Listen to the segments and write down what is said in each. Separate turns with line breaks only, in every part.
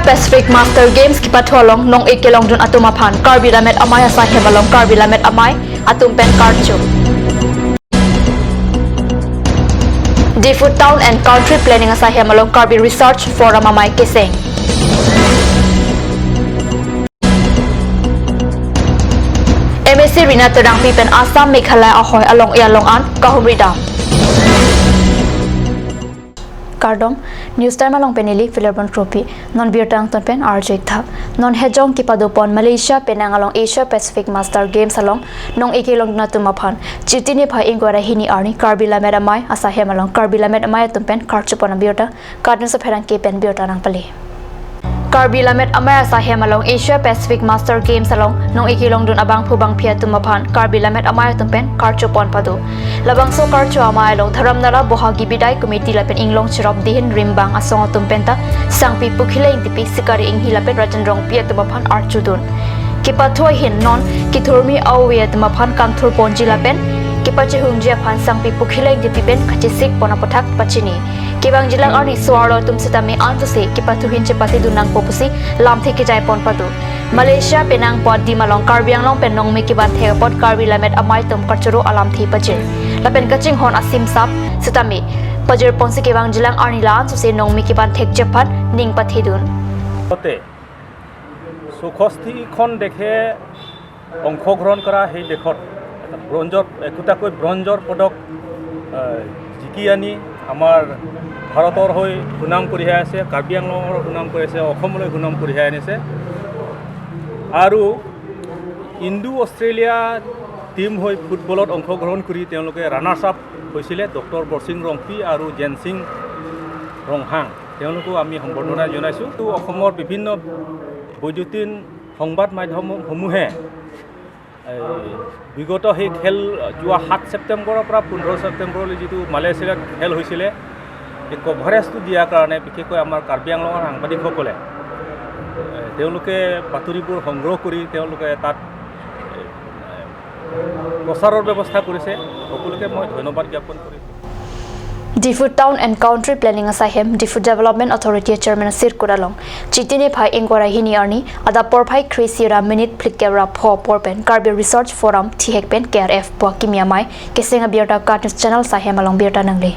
Pacific Master Games kipatholong nong ikilong dun atumaphan Karbi Lamet Amay sa Himalong Karbi Lamet Amay atumpen Karchu. Diffut Town and Country Planning sa Himalong Karbi Research Forum Amay Kiseng. MSC Rina Terang Pipen Assam Meghalaya Ahoy along Ialongan Kahumrida. Kardom News Time along Penili Philibon Trophy non Birtang Tonpen RJ Thap non Hejong Kipadopon Malaysia Penang along Asia Pacific Master Games along nong ikilong na tumaphan Chitini Pai Ingwara Hini Arni Karbi Lamet Amay Asahem along Karbi Lamet Amay Tumpen Karchupon Birta Cardon sa Perang Kepen Birta ng Pali Karbi Lamet Amay Asahem along Asia Pacific Master Games along nong ikilong dun abang pubang pia tumaphan Karbi Lamet Amay Tumpen Karchupon Padu Labang so Karchu Amay along Tharam Nara Bohagi Biday Committee Lapen Inglong Chirop Dihin Rimbang Asong Tumpenta Sangpi Pukhila Intipi Sikari Inghi Lapen Rajanrong Pia Tumaphan Archudun Kipathoy Hin Non Kiturmi Awe Tumaphan Kanthur Ponji Lapen Kipache Hungjia Phan Sangpi Pukhila Intipi Ben Kachisik Ponapothak Pachini Kibang Jilang Arni Suaro Tumsitami Antose Kipatuhin Chepati Dunang Popusi Lamthi Kijay Pon Padu Malaysia Penang Pod di Malong Karbiang Long Penong Mikiban Theopod Karbi Lamet Amay Tum Karchuru Alamthi Pajir Lapen Kaching Hon Asim Sap Sitami Pajir Ponsi Kibang Jilang Arni Laan Suse Nong Mikiban Thek Japan Ning Pathidun
Sukhosthi Khon Dekhe Ongkhogron Kara Hei Dekhot Bronjor Ekutaকৈ Bronjor Podok Jikiani Amar Bharator Hoi Hunam Kuriha Ase Karbi Anglongor Hunam Kuri Ase Okhomoloi Hunam Kuriha Anise Aru Indu Australia Team Hoi Footballot Ongkhogron Kuri Teoloke Runners Up Hoisile Dr. Borsing Rongpi Aru Jensing Ronghang Teoloko Ami Hombordona Jonaisu Tu Okhomor Bibhinno Bojutin Hongbad Maidhom Homuhe বিগত সেই খেল যোৱা 7 ছেপ্টেম্বৰৰ পৰা 15 ছেপ্টেম্বৰলৈ যিটো মালয়েছিয়াত খেল হৈছিলে এই কভাৰেজটো দিয়াৰ কাৰণে বিশেষকৈ আমাৰ কাৰ্বি আংলঙৰ সাংবাদিকসকলে তেওঁলোকে বাতৰিবোৰ সংগ্ৰহ কৰি তেওঁলোকে তাত প্ৰচাৰৰ ব্যৱস্থা কৰিছে সকলোকে মই ধন্যবাদ জ্ঞাপন কৰিছোঁ
Diffut Town and Country Planning Asahem Diffut Development Authority Chairman Sir Kuralong Chitini Pai Ingwara Hini Arni Ada Porpai Krisira Minute Plikera Pho Porpen Karbi Research Forum Thihekpen KRF Pwa Kimiamai Kesenga Birta Cartoons Channel Sahem along Birta Nangli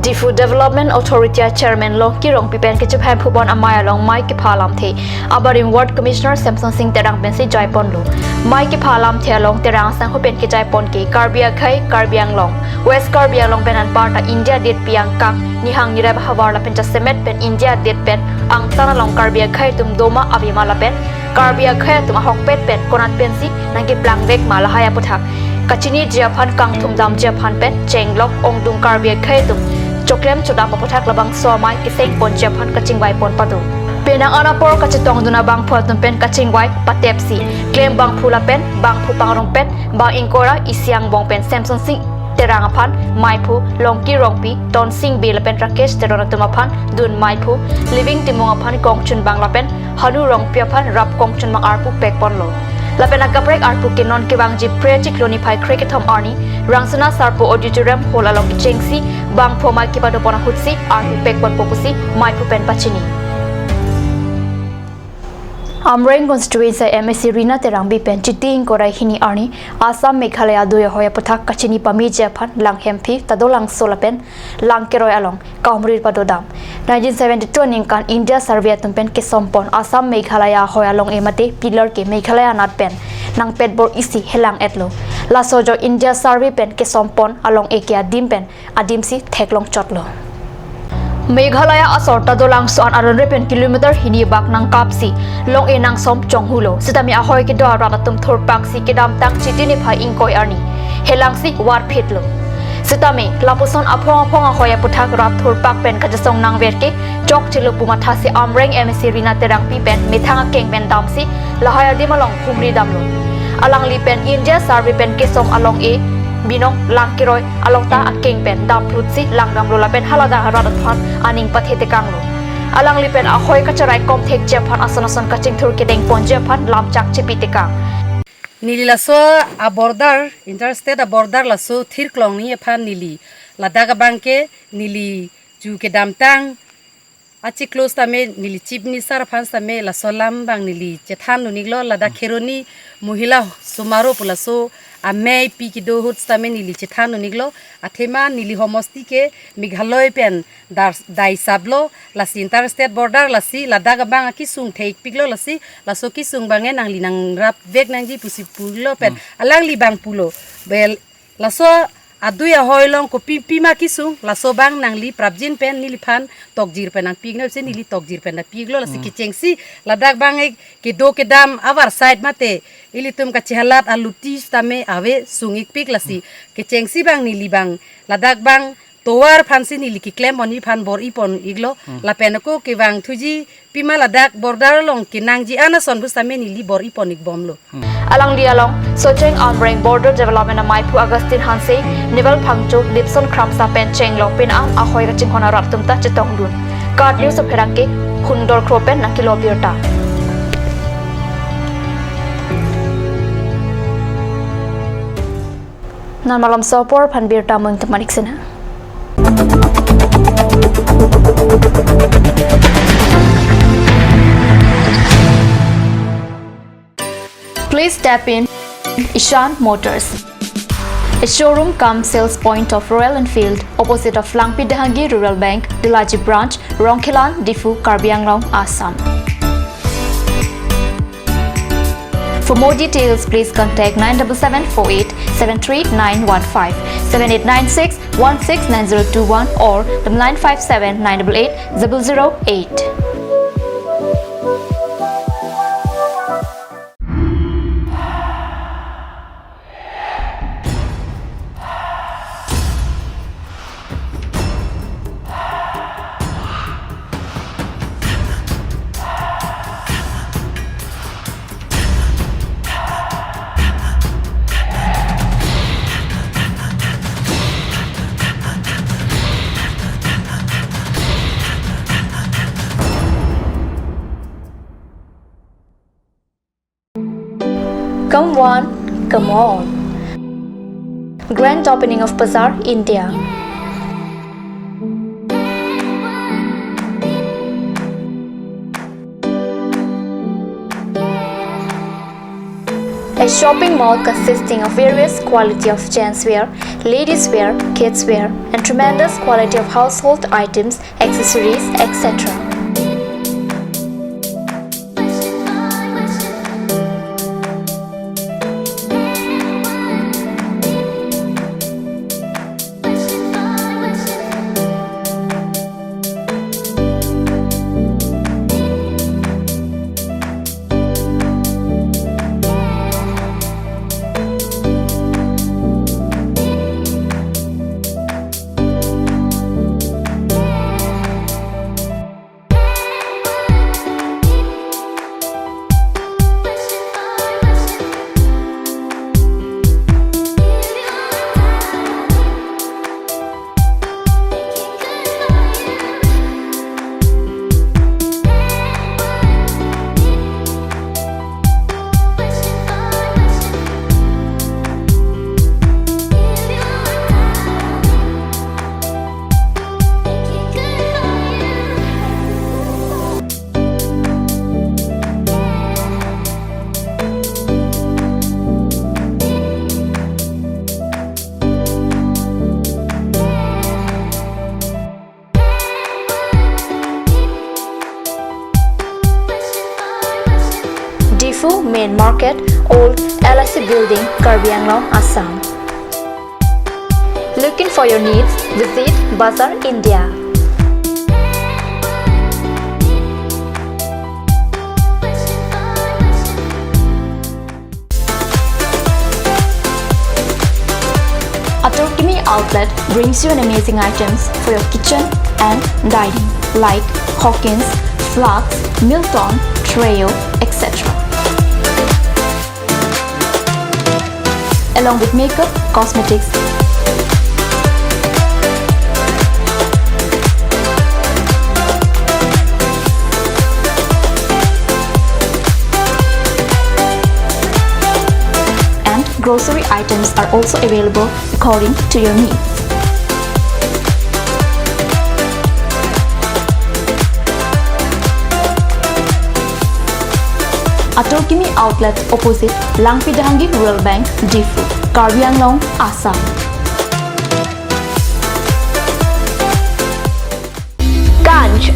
Diffut Development Authority Chairman Longki Rong Pipen Kichuphem Phubon Amay along Mai Kiphalam The Abarim Ward Commissioner Samson Singh Terang Pensi Jaipon Lu Mai Kiphalam The along Terang Sang Hopen Ki Jaipon Ki Karbi Akhai Karbi Anglong West Karbi Anglong Penan Parta India Date Piang Kang Nihang Nirab Hawar Pen Semet Pen India Date Pen Ang Tan along Karbi Akhai Tum Doma Abima Lapen Karbi Akhai Tum Ahok Pet Pen Konat Pensi Nangki Plang Vek Malahaya Puthak Kachini Japan Kang Tum Dam Japan Pen Chenglok Ong Dung Karbi Akhai Tum Choklem Chodam Papothak Labang Somai Kiseng Pon Japan Kachingwai Pon Padu Penang Anapor Kachetong Duna Bang Photum Pen Kachingwai Patepsi Klem Bang Phula Pen Bang Phu Pangrong Pen Bang Inkora Isyang Bong Pen Samson Singh Terangapan Maipu Longki Rongpi Ton Singh Bilapen Rakesh Teronatumapan Dun Maipu Living Timungapan Kongchun Bang Lapen Hanu Rongpiapan Rap Kongchun Bang Arpu Pekponlo Lapen Akaprek Arpu Kinon Kibang Ji Prejik Lonipai Kriketom Arni Rangsana Sarpo Auditorium Hol along Chengsi Bang Phomai Kipadopona Hutsi Arpu Pekpon Popusi Maipu Pen Pachini Amreng constituency MSC Rina Terang Bipen Chiting Korai Hini Arni Assam Meghalaya Doya Hoya Puthak Kachini Pami Japan Lang Hempi Tadolang Solapen Lang Keroy Along Kaumrir Padodam 1972 Ningkan India Survey Tumpen Kesompon Assam Meghalaya Hoya Long Emate Pillar Ke Meghalaya Natpen Nang Pedbor Isi Helang Etlo La Sojo India Survey Pen Kesompon Along Ekia Dimpen Adimsi Theklong Chotlo Meghalaya asor tadolang soan aron repen kilometer hini bak nang kapsi long enang som chonghulo sitami ahoy ke dwa ratatum thor paksi ke dam tang chitini phai ingkoi arni helangsi war phitlo sitami lapuson aphong aphong ahoya puthak rat thor pak pen kajasong nang verke chok chilo pumatha si amreng MSC Rina Terang pi pen mithanga keng pen damsi lahaya dimalong khumri damlo alang li pen India Survey pen ke som along e Binong Langkiroy alongta aking pen dam plutsi langdam lola pen halada harathan aning pathete kanglo alang lipen ahoy kacharai kom thek Japan asanasan kaching thur kedeng pon Japan lamchak chipitika
Nili laso a border interstate a border laso thirklong ni phan nili ladaga bangke nili ju ke damtang achi close tame nili chief minister phans tame la solam bang nili chethan nuniglo lada kheroni mohila sumaro pulaso ame pikido huts tame nili chethan nuniglo athema nili homosti ke Meghalaya pen dai sablo la inter state border la si lada bang ki sung theik piklo la si la so ki sung bange nang li nang rap vek nang ji pusi pulo pen alang li bang pulo bel la so aduya hoilong ko pima kisung la sobang nang li prabjin pen nili phan tokjir pen nang pigno se nili tokjir pen na piglo la si kichengsi ladak bang ke do ke dam avar side mate ilitum ka chihalat aluti tame ave sungik pik la si kichengsi bang nili bang ladak bang towar phansi nili ki claim oni phan bor ipon iglo la penako ke bang thuji pima ladak border long ke nangji ana son bustame nili bor ipon igbomlo
Alang di along, Socheng Onbring Border Development Maipu Agustin Hanse, Nivel Pangcho, Lipson Kramsa Pen Chenglo, Pin Am Ahoy Chingkona Raptumta Chitong Dun. Card News of Heranke, Hundor Kropen, Nakilo Birta. Namalam Sopor, Panbirta Mung Tamaniksina. Please tap in Ishan Motors, a showroom cum sales point of Royal Enfield, opposite of Langpi Dahangi Rural Bank, Dilaji Branch, Rongkhilan, Difu, Karbi Anglong, Assam. For more details, please contact 97748 73915, 7896 169021 or 957 988 008. Come one, come all. Grand opening of Bazaar, India. A shopping mall consisting of various quality of gents wear, ladies wear, kids wear, and tremendous quality of household items, accessories, etc. Difu Main Market, Old LIC Building, Karbi Anglong, Assam. Looking for your needs? Visit Bazaar, India. Aturkimi Outlet brings you an amazing items for your kitchen and dining like Hawkins, Flax, Milton, Trail, etc. Along with makeup, cosmetics, and grocery items are also available according to your needs. Atokimi Outlet opposite Langpidahangi Rural Bank, Difu, Karbi Anglong, Assam.
Ganj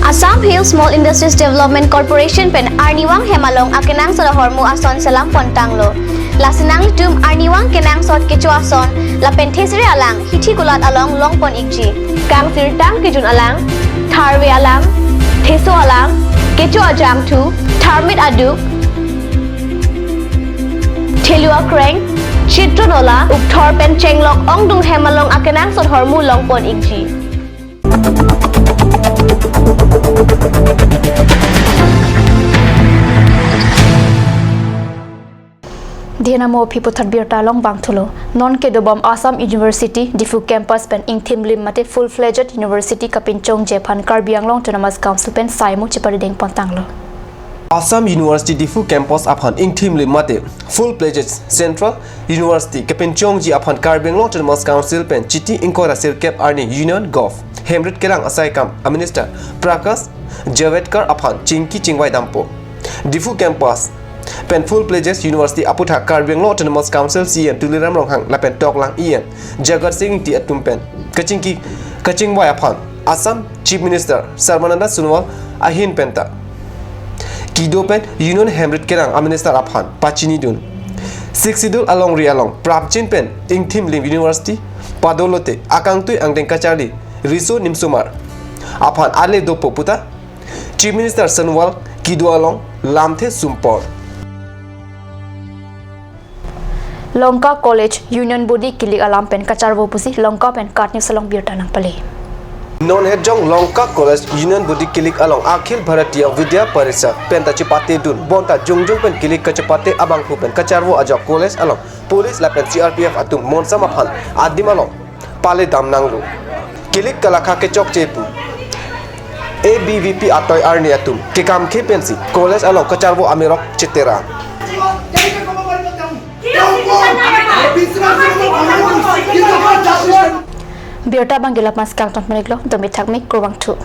Assam Hill Small Industries Development Corporation pen Arniwang Hemalong akenang sa hormu ason salam pontanglo. Lasinang litum Arniwang kenang sot kecu ason la pentesiri alang hithi gulat along longpon ikji. Kang sirtang kijun alang, tharwe alang, theso alang, kecu ajam tu, tharmit aduk, thelua kreng, chitronola, upthor pen chenglok ongdung Hemalong akenang sot hormu longpon ikji.
Dhinamo Pipo Thadbir Talong Bangthulo Non Kedobam Assam University Difu Campus pen Ingthim Lim Mate Full-Fledged University Kapinchong Jepan Karbi Anglong Autonomous Council pen Saimu Chiparideng Pontanglo
Assam University Difu Campus upon Ingthim Lim Mate Full-Fledged Central University Kapinchong Ji upon Karbi Anglong Autonomous Council pen Chiti Inkora Sirkep Arni Union Golf Hemrit Kerang Asai Kam a Minister Prakash Javadkar upon Chinki Chingwai Dampo Difu Campus pen full-fledged University Aputha Karbi Anglong Autonomous Council CM Tuliram Ronghang la pen Tok Lang Ian Jagat Singh Ti Atum pen Kachingwai upon Assam Chief Minister Sarmananda Sunwal Ahin Penta Kido pen Union Hemrit Kerang a Minister upon Pachini Dun Sixidul Along Rialong Prabchin pen Ingthim Lim University Padolote Akangtui Angdeng Kachari Riso Nimsumar upon Ale Dopo Puta Chief Minister Sunwal Kido Along Lamthe Sumpor
Longka College Union Body Kilik Alam pen Kacharwo Pusi Longka pen Katni Salong Birtanang Pali
Non-Hedjong Longka College Union Budi Kilik Along Akhil Bharatiya Vidya Parishad Penta Chipate Dun Bonta Jungjung pen Kilik Kachapate Abangpu pen Kacharwo Ajak College Along Police la pen CRPF Atum Monsam Aphan Adim Along Pale Damnangru Kilik Kalakha Kechok Chepu ABVP Atoy Arni Atum Kekam Kepensi College Along Kacharwo Amirok Chitera
Birta Bangilap Mas Kang Ton Meniglo Domi Thakmi Kurwang 2